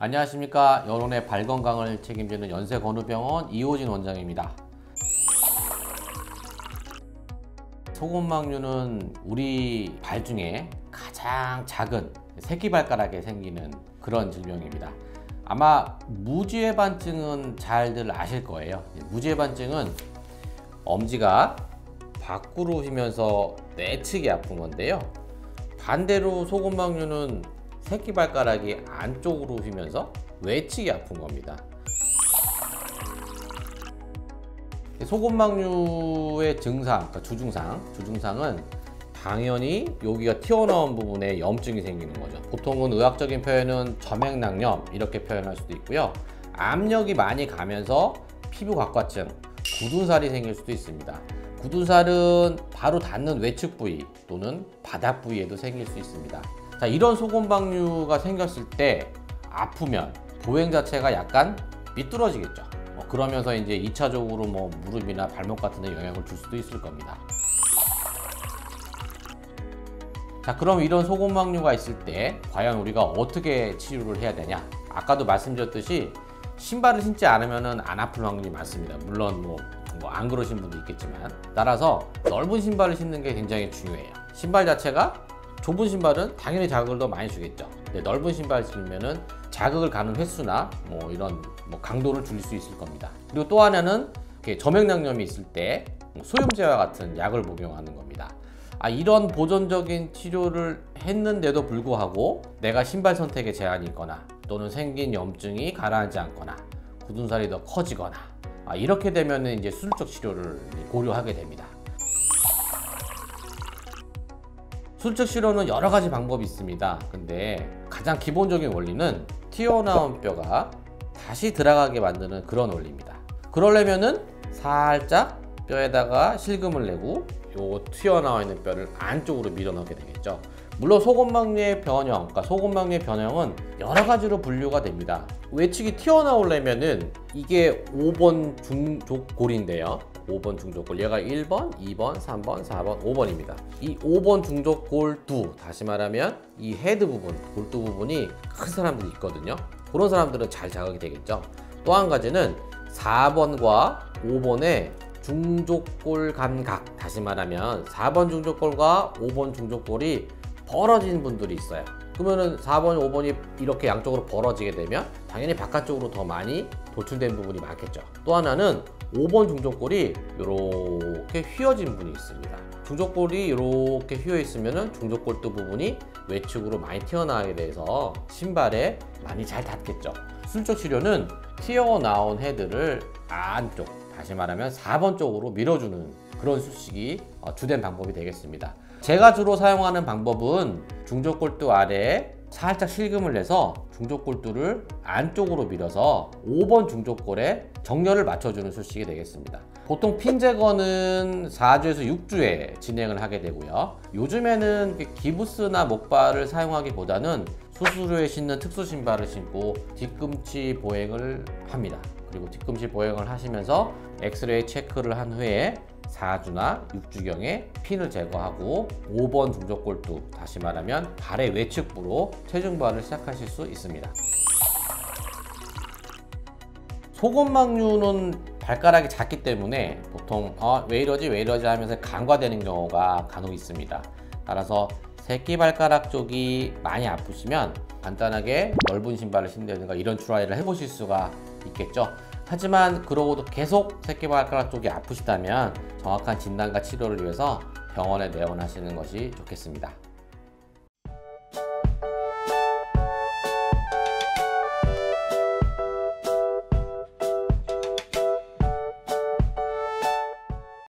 안녕하십니까. 여론의 발건강을 책임지는 연세건우병원 이호진 원장입니다. 소금막류는 우리 발 중에 가장 작은 새끼발가락에 생기는 그런 질병입니다. 아마 무지외반증은 잘들 아실 거예요. 무지외반증은 엄지가 밖으로 휘면서 내측이 아픈 건데요. 반대로 소금막류는 새끼발가락이 안쪽으로 휘면서 외측이 아픈 겁니다. 소금막류의 증상, 그러니까 주증상은 당연히 여기가 튀어나온 부분에 염증이 생기는 거죠. 보통은 의학적인 표현은 점액낭염 이렇게 표현할 수도 있고요. 압력이 많이 가면서 피부 각과증, 굳은살이 생길 수도 있습니다. 굳은살은 바로 닿는 외측 부위 또는 바닥 부위에도 생길 수 있습니다. 자, 이런 소금막류가 생겼을 때 아프면 보행 자체가 약간 삐뚤어지겠죠. 그러면서 이제 2차적으로 무릎이나 발목 같은 데 영향을 줄 수도 있을 겁니다. 자, 그럼 이런 소금막류가 있을 때 과연 우리가 어떻게 치료를 해야 되냐? 아까도 말씀드렸듯이 신발을 신지 않으면 안 아플 확률이 많습니다. 물론 안 그러신 분도 있겠지만, 따라서 넓은 신발을 신는 게 굉장히 중요해요. 신발 자체가 좁은 신발은 당연히 자극을 더 많이 주겠죠. 근데 넓은 신발 신으면은 자극을 가는 횟수나 이런 강도를 줄일 수 있을 겁니다. 그리고 또 하나는 점액낭염이 있을 때 소염제와 같은 약을 복용하는 겁니다. 이런 보존적인 치료를 했는데도 불구하고 내가 신발 선택에 제한이 있거나 또는 생긴 염증이 가라앉지 않거나 굳은살이 더 커지거나 이렇게 되면 이제 수술적 치료를 고려하게 됩니다. 수술적 치료는 여러 가지 방법이 있습니다. 근데 가장 기본적인 원리는 튀어나온 뼈가 다시 들어가게 만드는 그런 원리입니다. 그러려면은 살짝 뼈에다가 실금을 내고 요 튀어나와 있는 뼈를 안쪽으로 밀어넣게 되겠죠. 물론 소금막류의 변형, 그러니까 소금막류의 변형은 여러 가지로 분류가 됩니다. 외측이 튀어나오려면은 이게 5번 중족골인데요. 5번 중족골, 얘가 1번, 2번, 3번, 4번, 5번입니다. 이 5번 중족골두, 다시 말하면 이 헤드 부분, 골두 부분이 큰 사람들이 있거든요. 그런 사람들은 잘 자극이 되겠죠. 또 한 가지는 4번과 5번의 중족골 감각, 다시 말하면 4번 중족골과 5번 중족골이 벌어진 분들이 있어요. 그러면은 4번, 5번이 이렇게 양쪽으로 벌어지게 되면 당연히 바깥쪽으로 더 많이 도출된 부분이 많겠죠. 또 하나는 5번 중족골이 이렇게 휘어진 분이 있습니다. 중족골이 이렇게 휘어 있으면은 중족골두 부분이 외측으로 많이 튀어나오게 돼서 신발에 많이 잘 닿겠죠. 수술적 치료는 튀어나온 헤드를 안쪽, 다시 말하면 4번 쪽으로 밀어주는 그런 수식이 주된 방법이 되겠습니다. 제가 주로 사용하는 방법은 중족골두 아래에 살짝 실금을 내서 중족골두를 안쪽으로 밀어서 5번 중족골에 정렬을 맞춰주는 수식이 되겠습니다. 보통 핀 제거는 4주에서 6주에 진행을 하게 되고요. 요즘에는 기부스나 목발을 사용하기보다는 수술 후에 신는 특수 신발을 신고 뒤꿈치 보행을 합니다. 그리고 뒤꿈치 보행을 하시면서 엑스레이 체크를 한 후에 4주나 6주경에 핀을 제거하고 5번 중족골두, 다시 말하면 발의 외측부로 체중부하를 시작하실 수 있습니다. 소금막류는 발가락이 작기 때문에 보통 왜 이러지 하면서 간과되는 경우가 간혹 있습니다. 따라서 새끼발가락 쪽이 많이 아프시면 간단하게 넓은 신발을 신다든가 이런 트라이를 해보실 수가 있겠죠. 하지만 그러고도 계속 새끼발가락 쪽이 아프시다면 정확한 진단과 치료를 위해서 병원에 내원하시는 것이 좋겠습니다.